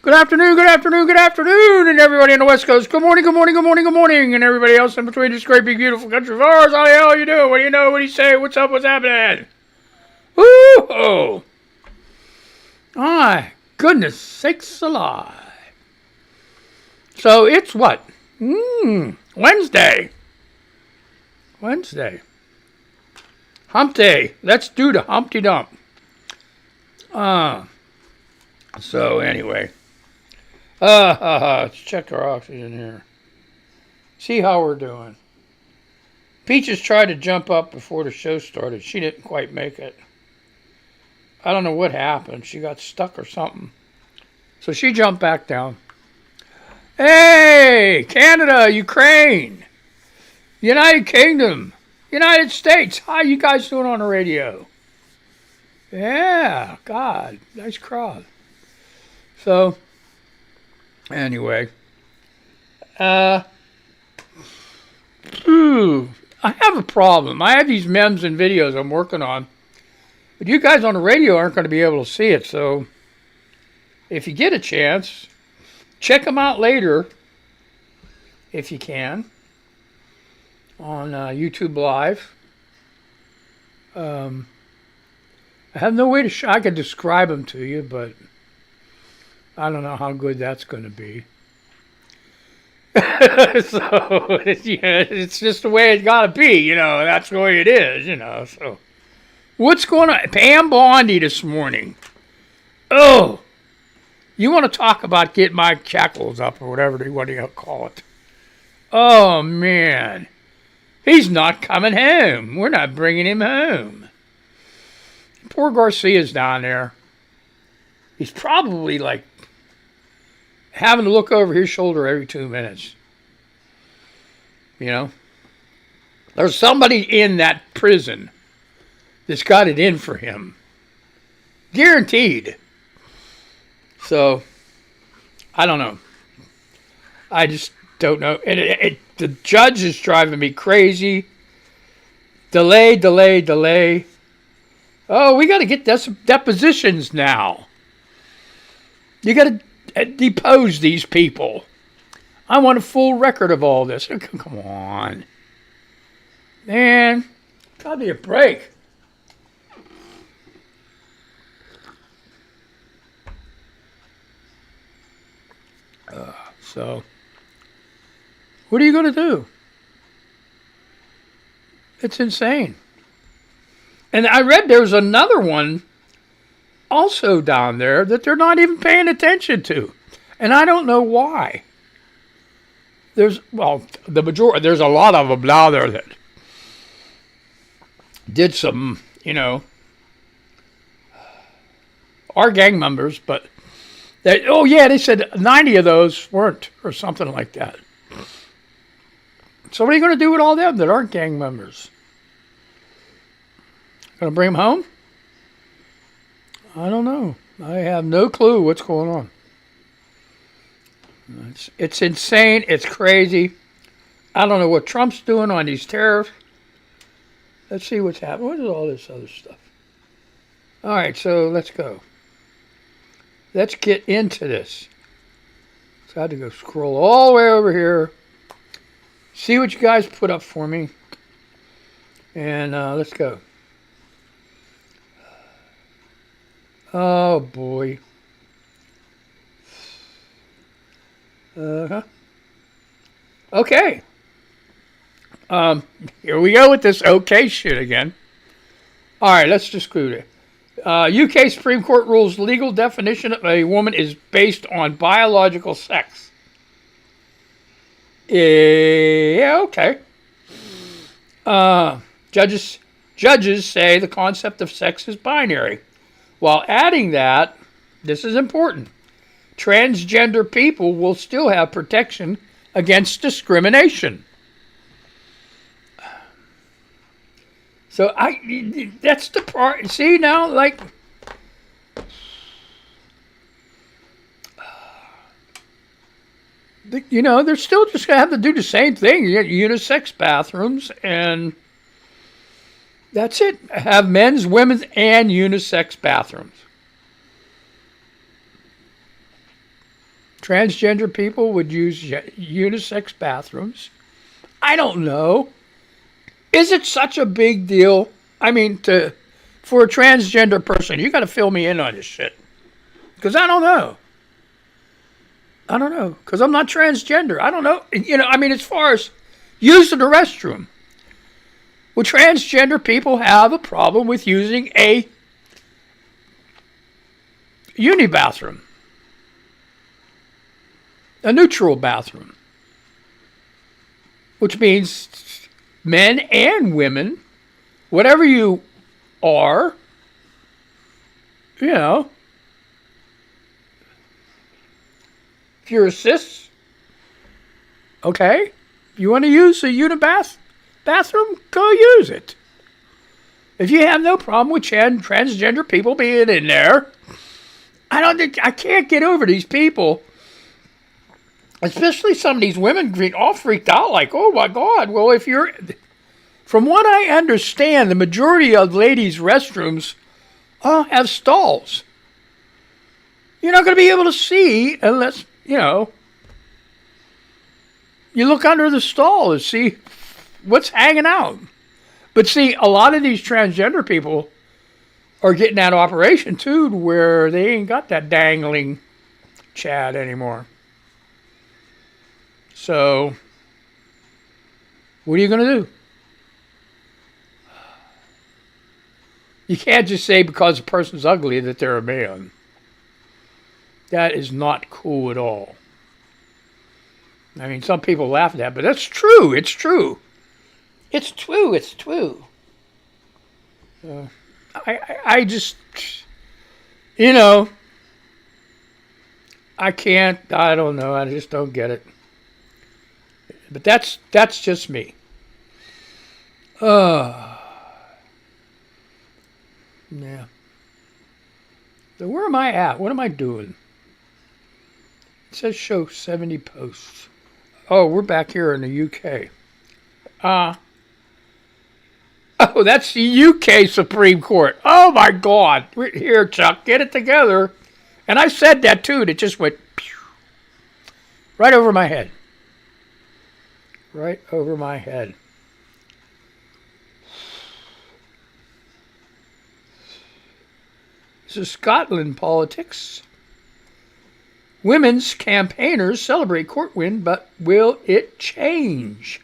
Good afternoon, good afternoon, good afternoon, and everybody on the West Coast. Good morning, good morning, good morning, good morning, and everybody else in between this great, big, beautiful country of ours. How the hell you doing? What do you know? What do you say? What's up? What's happening? Woo-ho! My goodness sakes alive. So it's what? Wednesday. Hump day. Let's do the Humpty Dump. So anyway. Let's check our oxygen here. See how we're doing. Peaches tried to jump up before the show started. She didn't quite make it. I don't know what happened. She got stuck or something. So she jumped back down. Hey, Canada, Ukraine, United Kingdom, United States. How you guys doing on the radio? Yeah, God, nice crowd. So, anyway, I have a problem. I have these memes and videos I'm working on, but you guys on the radio aren't going to be able to see it. So, if you get a chance, check them out later, if you can, on YouTube Live. I have no way to I could describe them to you, but I don't know how good that's going to be. So, it's just the way it's got to be, that's the way it is, So, what's going on? Pam Bondi this morning. Oh, you want to talk about getting my shackles up or whatever you want to call it. Oh, man. He's not coming home. We're not bringing him home. Poor Garcia's down there. He's probably having to look over his shoulder every 2 minutes. There's somebody in that prison that's got it in for him. Guaranteed. So, I don't know. I just don't know. The judge is driving me crazy. Delay. Oh, we got to get depositions now. You got to depose these people. I want a full record of all this. Come on. Man, got me a break. So, what are you going to do? It's insane. And I read there's another one also down there that they're not even paying attention to. And I don't know why. There's a lot of them down there that did some, are gang members, but they said 90 of those weren't, or something like that. So what are you going to do with all them that aren't gang members? Going to bring them home? I don't know. I have no clue what's going on. It's insane. It's crazy. I don't know what Trump's doing on these tariffs. Let's see what's happening. What is all this other stuff? All right, so let's go. Let's get into this. So I had to go scroll all the way over here. See what you guys put up for me. And let's go. Oh, boy. Okay. Here we go with this okay shit again. All right, let's just go there. UK Supreme Court rules legal definition of a woman is based on biological sex. Yeah, okay. Judges say the concept of sex is binary, while adding that, this is important, transgender people will still have protection against discrimination. So that's the part. See now, they're still just gonna have to do the same thing. You get unisex bathrooms, and that's it. Have men's, women's, and unisex bathrooms. transgender people would use unisex bathrooms. I don't know. Is it such a big deal? I mean, for a transgender person, you got to fill me in on this shit. Because I don't know. I don't know. Because I'm not transgender. I don't know. I mean, as far as using the restroom. Well, transgender people have a problem with using a uni bathroom. A neutral bathroom. Which means men and women, whatever you are, if you're a cis, okay, if you want to use a bathroom, go use it. If you have no problem with transgender people being in there, I can't get over these people. Especially some of these women get all freaked out like, oh my God, well, from what I understand, the majority of ladies' restrooms have stalls. You're not going to be able to see unless, you look under the stall and see what's hanging out. But see, a lot of these transgender people are getting that operation too, where they ain't got that dangling Chad anymore. So, what are you going to do? You can't just say because a person's ugly that they're a man. That is not cool at all. I mean, some people laugh at that, but that's true. It's true. It's true. It's true. I just, I can't, I don't know. I just don't get it. But that's just me. Yeah. So where am I at? What am I doing? It says show 70 posts. Oh, we're back here in the UK. Oh, that's the UK Supreme Court. Oh my God. Here, Chuck, get it together. And I said that too. It just went pew, right over my head. Right over my head. This is Scotland politics. Women's campaigners celebrate court win, but will it change?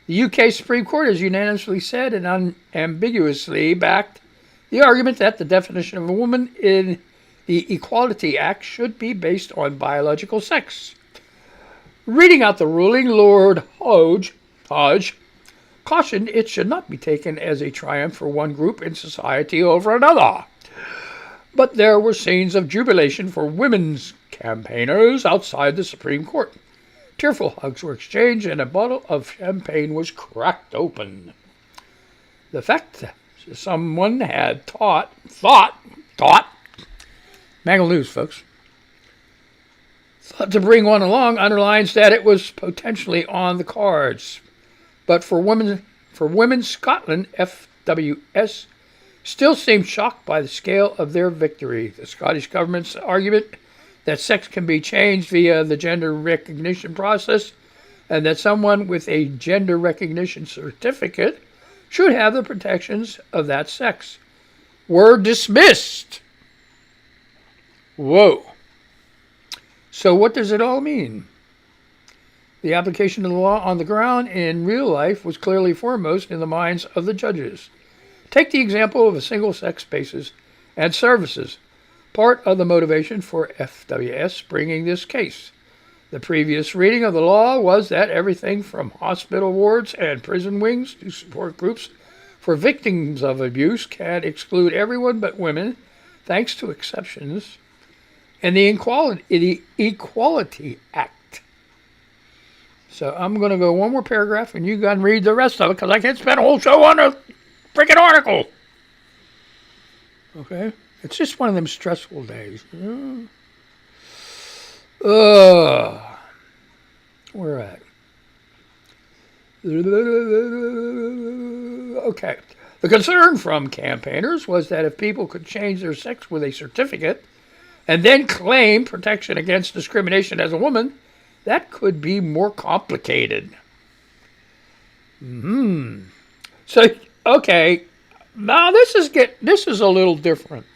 The UK Supreme Court has unanimously said and unambiguously backed the argument that the definition of a woman in the Equality Act should be based on biological sex. Reading out the ruling, Lord Hodge cautioned it should not be taken as a triumph for one group in society over another. But there were scenes of jubilation for women's campaigners outside the Supreme Court. Tearful hugs were exchanged and a bottle of champagne was cracked open. The fact that someone had thought, Mangled News, folks, thought to bring one along underlines that it was potentially on the cards. But for women, Scotland, FWS, still seemed shocked by the scale of their victory. The Scottish government's argument that sex can be changed via the gender recognition process and that someone with a gender recognition certificate should have the protections of that sex were dismissed. Whoa. So what does it all mean? The application of the law on the ground in real life was clearly foremost in the minds of the judges. Take the example of a single-sex spaces and services, part of the motivation for FWS bringing this case. The previous reading of the law was that everything from hospital wards and prison wings to support groups for victims of abuse can exclude everyone but women, thanks to exceptions in the Equality Act. So I'm going to go one more paragraph and you can read the rest of it because I can't spend a whole show on a freaking article. Okay? It's just one of them stressful days. Where at? Okay. The concern from campaigners was that if people could change their sex with a certificate, and then claim protection against discrimination as a woman, that could be more complicated. So, okay, now this is a little different.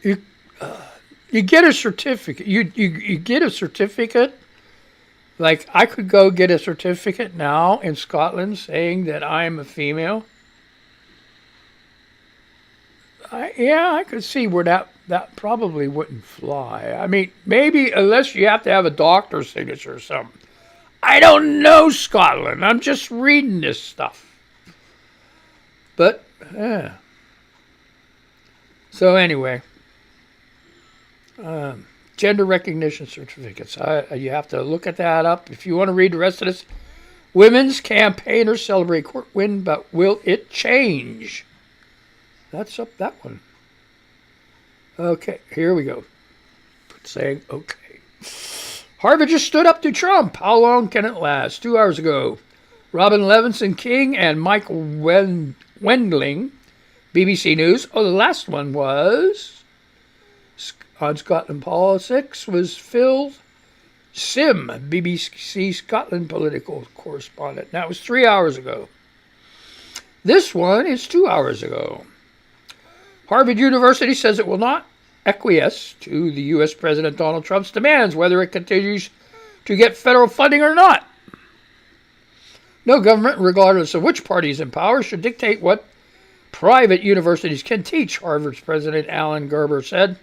You get a certificate. You get a certificate. Like, I could go get a certificate now in Scotland saying that I'm a female. I could see where that probably wouldn't fly. I mean, maybe unless you have to have a doctor's signature or something. I don't know Scotland. I'm just reading this stuff. But, yeah. So anyway, gender recognition certificates. You have to look at that up. If you want to read the rest of this. Women's campaigners celebrate court win, but will it change? That's up that one. Okay, here we go. Saying okay. Harvard just stood up to Trump. How long can it last? 2 hours ago. Robin Levinson King and Mike Wendling, BBC News. Oh, the last one was on Scotland politics was Phil Sim, BBC Scotland political correspondent. That was 3 hours ago. This one is 2 hours ago. Harvard University says it will not acquiesce to the U.S. President Donald Trump's demands, whether it continues to get federal funding or not. No government, regardless of which party is in power, should dictate what private universities can teach, Harvard's President Alan Garber said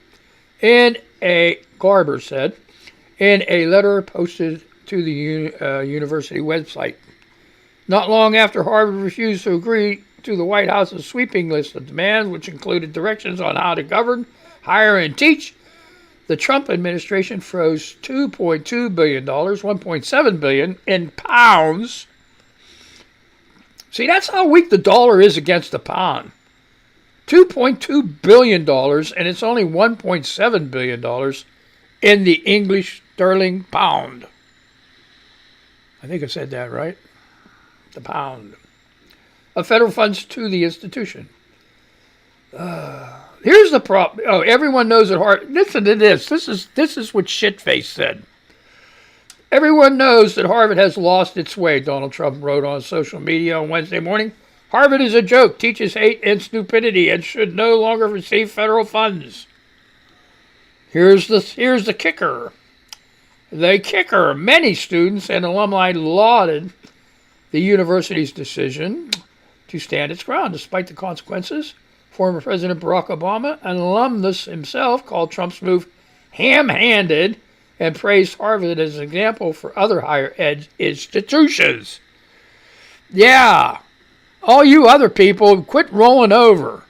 in a letter posted to the university website. Not long after Harvard refused to agree to the White House's sweeping list of demands, which included directions on how to govern, hire, and teach, the Trump administration froze $2.2 billion, $1.7 billion in pounds. See, that's how weak the dollar is against the pound. $2.2 billion, and it's only $1.7 billion in the English sterling pound. I think I said that right. The pound. Of federal funds to the institution. Here's the problem. Oh, everyone knows that Harvard. Listen to this. This is what Shitface said. Everyone knows that Harvard has lost its way, Donald Trump wrote on social media on Wednesday morning. Harvard is a joke, teaches hate and stupidity, and should no longer receive federal funds. Here's the kicker. The kicker. Many students and alumni lauded the university's decision to stand its ground despite the consequences. Former President Barack Obama, an alumnus himself, called Trump's move ham-handed and praised Harvard as an example for other higher ed institutions. Yeah, all you other people, quit rolling over.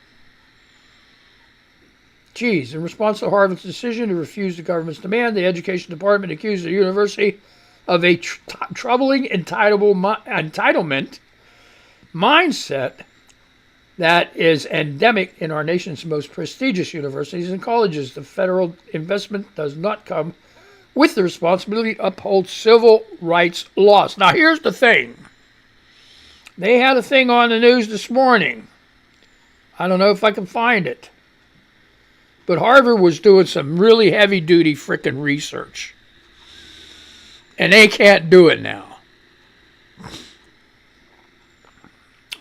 Geez, in response to Harvard's decision to refuse the government's demand, the Education Department accused the university of a troubling entitlement mindset that is endemic in our nation's most prestigious universities and colleges. The federal investment does not come with the responsibility to uphold civil rights laws. Now, here's the thing. They had a thing on the news this morning. I don't know if I can find it. But Harvard was doing some really heavy-duty frickin' research. And they can't do it now.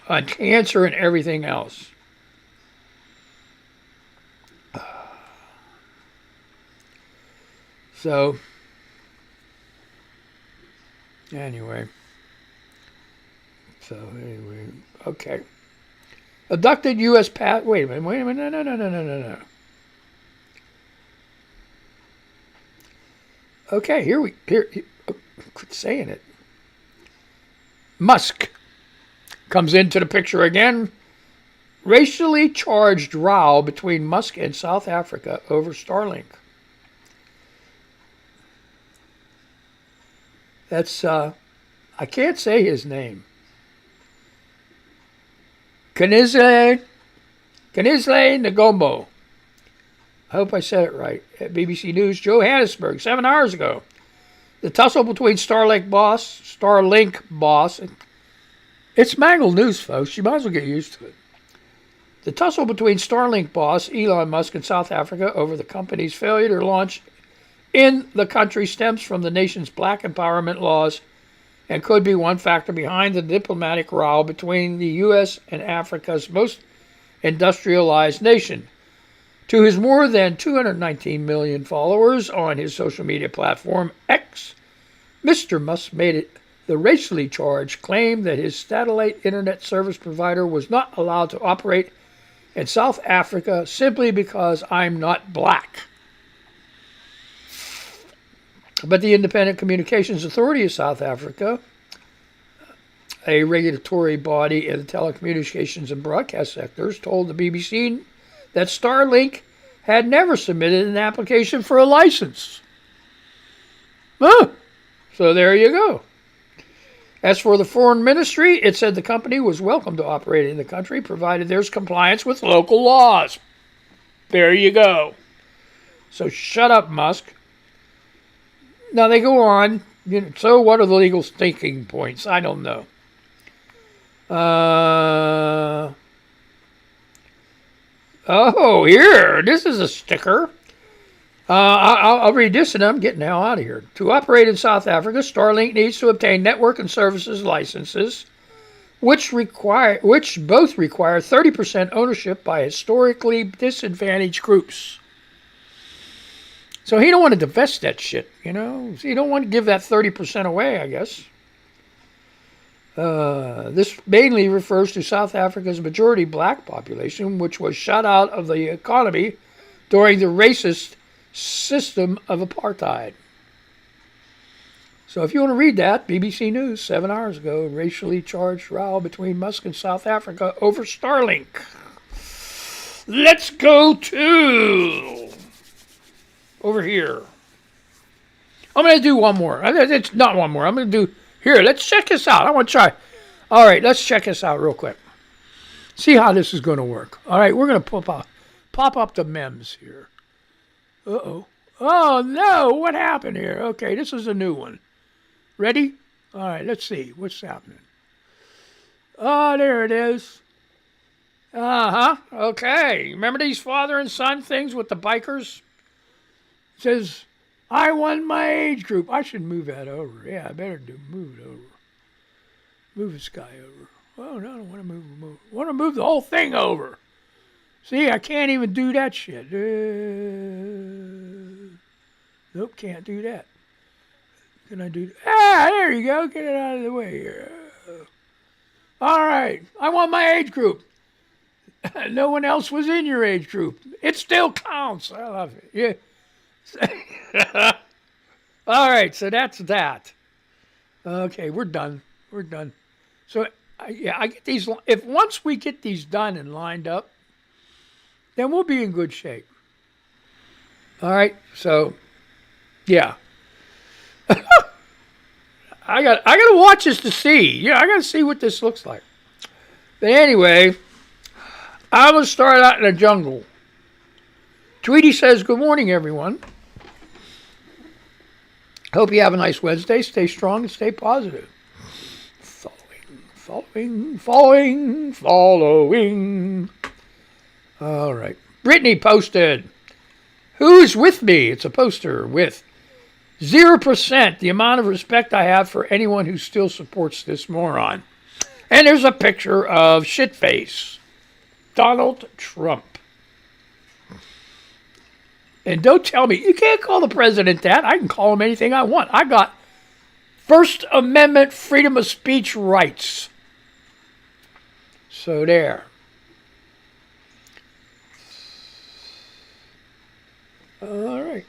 On cancer and everything else. So, anyway, okay. Abducted U.S. wait a minute, no. Okay, here, quit saying it. Musk comes into the picture again. Racially charged row between Musk and South Africa over Starlink. That's, I can't say his name. Kanisley Ngombo. I hope I said it right. At BBC News, Johannesburg, 7 hours ago. The tussle between Starlink boss, it's Mangled news, folks. You might as well get used to it. The tussle between Starlink boss Elon Musk and South Africa over the company's failure to launch in the country stems from the nation's black empowerment laws and could be one factor behind the diplomatic row between the U.S. and Africa's most industrialized nation. To his more than 219 million followers on his social media platform X, Mr. Musk made it the racially charged claim that his satellite internet service provider was not allowed to operate in South Africa simply because I'm not black. But the Independent Communications Authority of South Africa, a regulatory body in the telecommunications and broadcast sectors, told the BBC that Starlink had never submitted an application for a license. So there you go. As for the foreign ministry, it said the company was welcome to operate in the country, provided there's compliance with local laws. There you go. So shut up, Musk. Now they go on. So what are the legal sticking points? I don't know. Here. This is a sticker. I'll read this and I'm getting the hell out of here. To operate in South Africa, Starlink needs to obtain network and services licenses, which both require 30% ownership by historically disadvantaged groups. So he don't want to divest that shit, He don't want to give that 30% away, I guess. This mainly refers to South Africa's majority black population, which was shut out of the economy during the racist system of apartheid. So if you want to read that, BBC News, 7 hours ago, racially charged row between Musk and South Africa over Starlink. Let's go to over here. I'm going to do one more. It's not one more. I'm going to do here. Let's check this out. I want to try. All right, let's check this out real quick. See how this is going to work. All right, we're going to pop up the memes here. Uh-oh. Oh, no. What happened here? Okay, this is a new one. Ready? All right, let's see. What's happening? Oh, there it is. Uh-huh. Okay. Remember these father and son things with the bikers? It says, I won my age group. I should move that over. Yeah, I better move it over. Move this guy over. Oh, no, I don't want to move. I want to move the whole thing over. See, I can't even do that shit. Nope, can't do that. Can I do that? Ah, there you go. Get it out of the way here. All right. I want my age group. No one else was in your age group. It still counts. I love it. Yeah. All right, so that's that. Okay, we're done. So, I get these. If once we get these done and lined up, then we'll be in good shape. All right, so, yeah. I got to watch this to see. Yeah, I got to see what this looks like. But anyway, I'm going to start out in the jungle. Tweety says, good morning, everyone. Hope you have a nice Wednesday. Stay strong and stay positive. Following. All right. Brittany posted, who's with me? It's a poster with 0% the amount of respect I have for anyone who still supports this moron. And there's a picture of shitface Donald Trump. And don't tell me, you can't call the president that. I can call him anything I want. I got First Amendment freedom of speech rights. So there. All right.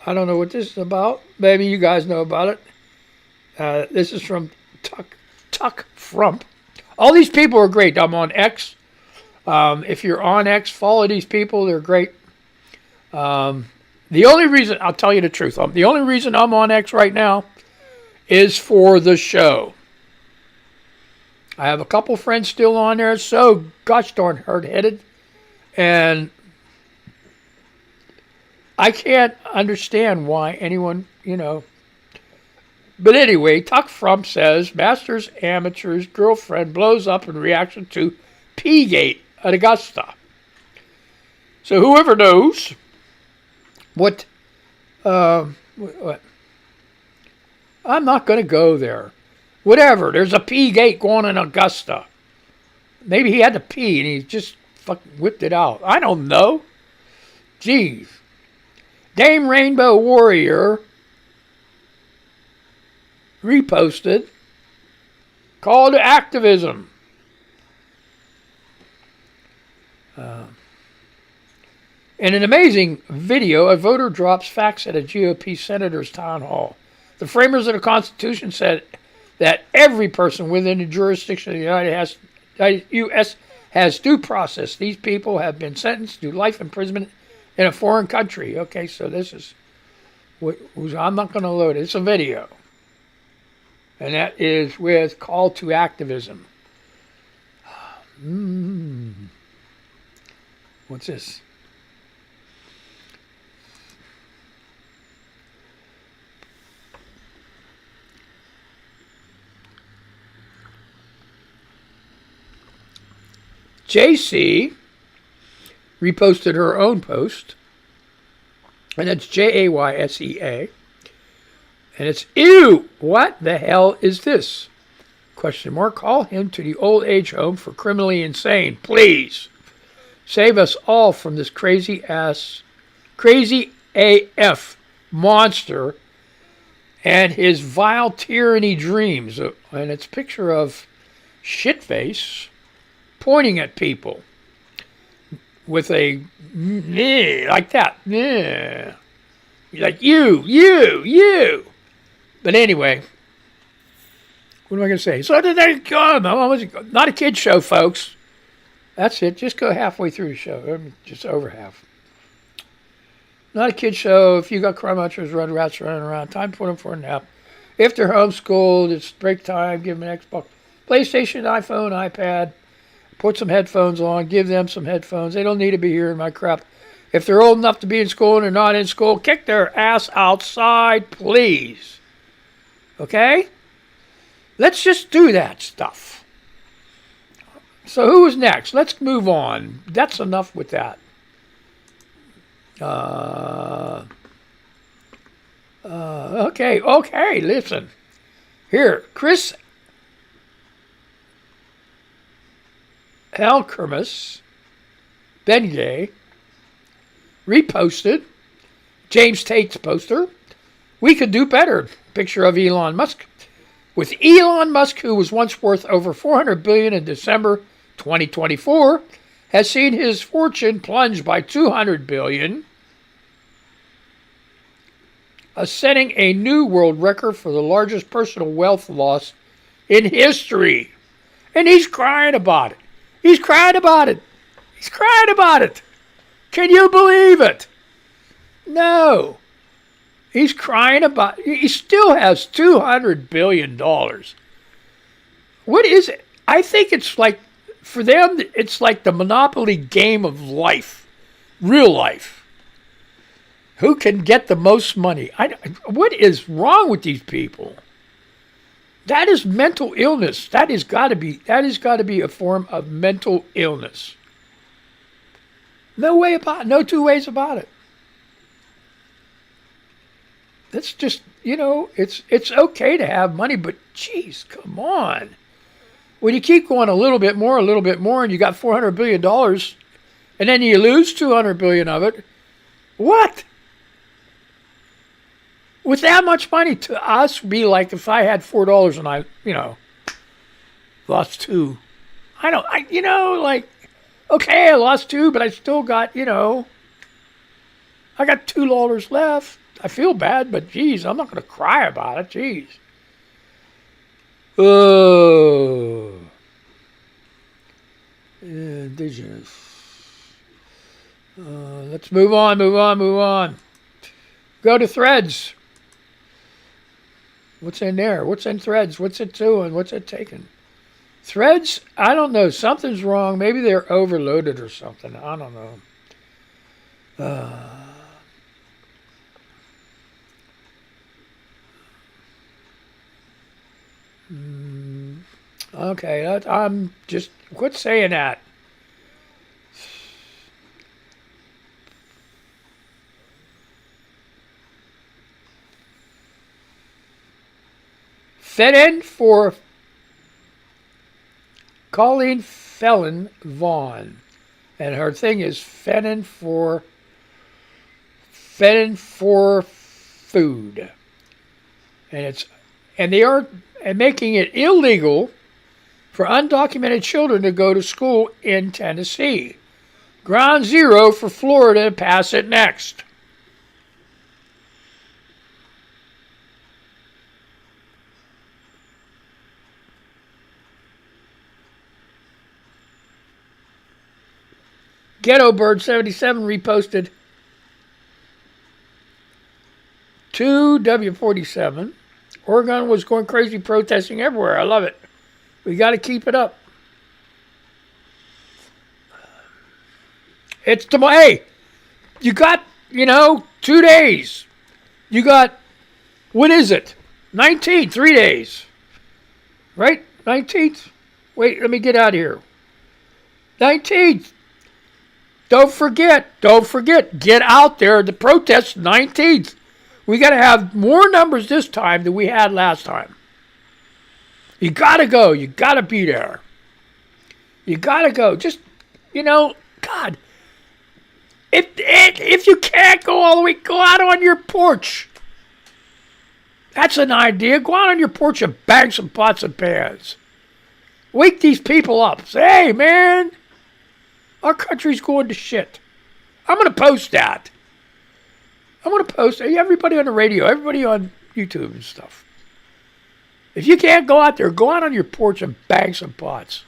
I don't know what this is about. Maybe you guys know about it. This is from Tuck Frump. All these people are great. I'm on X. If you're on X, follow these people. They're great. The only reason, I'll tell you the truth, the only reason I'm on X right now is for the show. I have a couple friends still on there, so gosh darn hard-headed. And I can't understand why anyone, But anyway, Tuck Frump says Masters amateur's girlfriend blows up in reaction to P-Gate at Augusta. So whoever knows what, what I'm not going to go there. Whatever, there's a P-Gate going in Augusta. Maybe he had to pee and he just fucking whipped it out. I don't know. Jeez. Dame Rainbow Warrior reposted call to activism. In an amazing video, a voter drops facts at a GOP senator's town hall. The framers of the Constitution said that every person within the jurisdiction of the U.S. has due process. These people have been sentenced to life imprisonment in a foreign country. Okay, so this is I'm not going to load it. It's a video. And that is with call to activism. What's this? JC reposted her own post, and that's Jaysea, and it's, ew, what the hell is this? Question mark, call him to the old age home for criminally insane, please. Save us all from this crazy AF monster and his vile tyranny dreams. And it's a picture of Shitface pointing at people with a like that. Like you. But anyway, what am I going to say? So not a kid show, folks. That's it. Just go halfway through the show. Just over half. Not a kid show. If you got cry munchers, run rats running around, time to put them for a nap. If they're homeschooled, it's break time. Give them an Xbox, PlayStation, iPhone, iPad. Put some headphones on. Give them some headphones. They don't need to be hearing my crap. If they're old enough to be in school and they're not in school, kick their ass outside, please. Okay? Let's just do that stuff. So who's next? Let's move on. That's enough with that. Okay, listen. Here, Chris Halkermus Bengay reposted James Tate's poster. We could do better. Picture of Elon Musk. With Elon Musk, who was once worth over $400 billion in December 2024, has seen his fortune plunge by $200 billion, setting a new world record for the largest personal wealth loss in history. And he's crying about it. He's crying about it. Can you believe it? No. He's crying about it. He still has $200 billion. What is it? I think it's like, for them, it's like the Monopoly game of life. Real life. Who can get the most money? What is wrong with these people? That is mental illness. That has got to be a form of mental illness. No two ways about it. That's just, it's okay to have money, but geez, come on. When you keep going a little bit more, and you got $400 billion, and then you lose $200 billion of it, what? With that much money, to us, be like if I had $4 and I, lost $2. Okay, I lost $2, but I still got, I got $2 left. I feel bad, but geez, I'm not going to cry about it. Geez. Oh. Indigenous. Let's move on. Go to Threads. What's in there? What's in Threads? What's it doing? What's it taking? Threads? I don't know. Something's wrong. Maybe they're overloaded or something. I don't know. Okay, I'm just quit saying that. Fed for Colleen Felon Vaughn, and her thing is fed for food, and they are making it illegal for undocumented children to go to school in Tennessee. Ground zero for Florida to pass it next. Ghetto Bird 77 reposted 2W47. Oregon was going crazy protesting everywhere. I love it. We got to keep it up. It's tomorrow. Hey, you got, 2 days. You got, what is it? 19, 3 days. Right? 19th? Wait, let me get out of here. 19th. Don't forget, get out there to protest 19th. We got to have more numbers this time than we had last time. You got to go. You got to be there. You got to go. Just, God, if you can't go all the way, go out on your porch. That's an idea. Go out on your porch and bang some pots and pans. Wake these people up. Say, hey, man, our country's going to shit. I'm going to post that. I'm going to post everybody on the radio, everybody on YouTube and stuff. If you can't go out there, go out on your porch and bang some pots.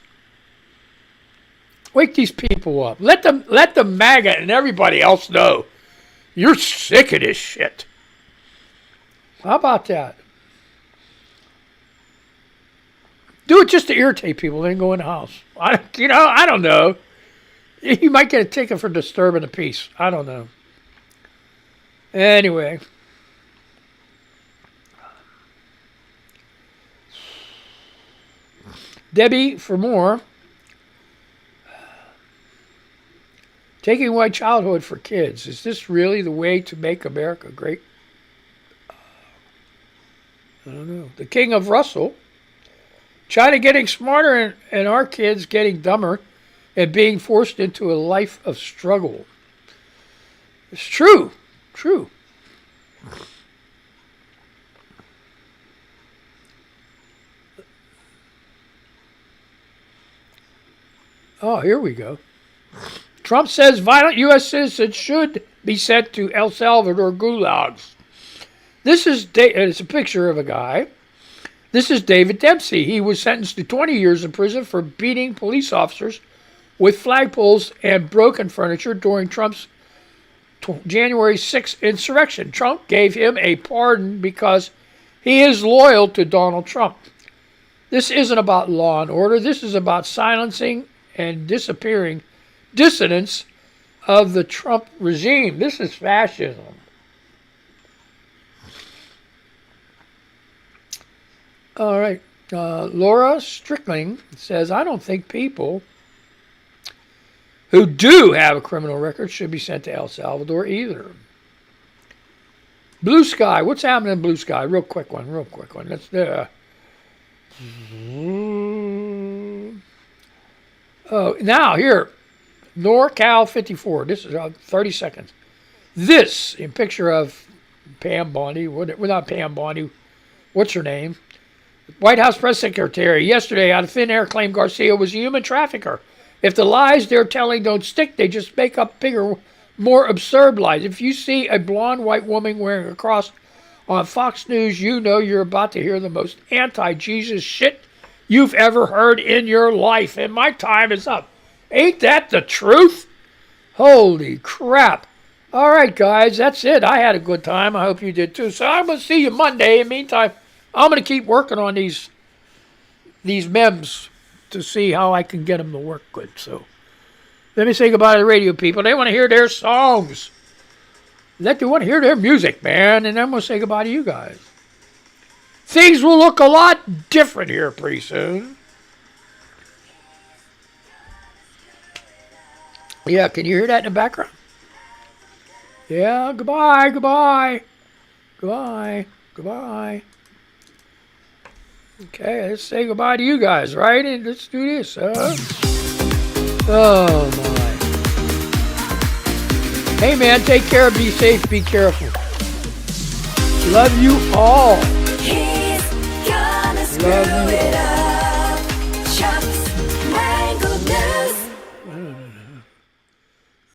Wake these people up. Let the MAGA and everybody else know you're sick of this shit. How about that? Do it just to irritate people, then go in the house. I don't know. You might get a ticket for disturbing the peace. I don't know. Anyway. Debbie, for more. Taking away childhood for kids. Is this really the way to make America great? I don't know. The King of Russell. China getting smarter and our kids getting dumber and being forced into a life of struggle. It's true. True. Oh, here we go. Trump says violent U.S. citizens should be sent to El Salvador gulags. This is it's a picture of a guy. This is David Dempsey. He was sentenced to 20 years in prison for beating police officers with flagpoles and broken furniture during Trump's January 6th insurrection. Trump gave him a pardon because he is loyal to Donald Trump. This isn't about law and order. This is about silencing and disappearing dissidents of the Trump regime. This is fascism. All right. Laura Strickling says, I don't think people who do have a criminal record should be sent to El Salvador either. Blue Sky. What's happening in Blue Sky? Real quick one. Let's Oh, now here. NorCal 54. This is 30 seconds. This, in picture of Pam Bondi. Well, not Pam Bondi. What's her name? White House press secretary yesterday out of thin air claimed Garcia was a human trafficker. If the lies they're telling don't stick, they just make up bigger, more absurd lies. If you see a blonde white woman wearing a cross on Fox News, you know you're about to hear the most anti-Jesus shit you've ever heard in your life. And my time is up. Ain't that the truth? Holy crap. All right, guys, that's it. I had a good time. I hope you did too. So I'm going to see you Monday. In the meantime, I'm going to keep working on these memes to see how I can get them to work good. So let me say goodbye to the radio people. They want to hear their songs. They want to hear their music, man. And I'm going to say goodbye to you guys. things will look a lot different here pretty soon. Yeah, can you hear that in the background? Yeah, goodbye, goodbye. Goodbye, goodbye. Okay, let's say goodbye to you guys, right? And let's do this, Oh, my. Hey, man, take care, be safe, be careful. Love you all. Love you all.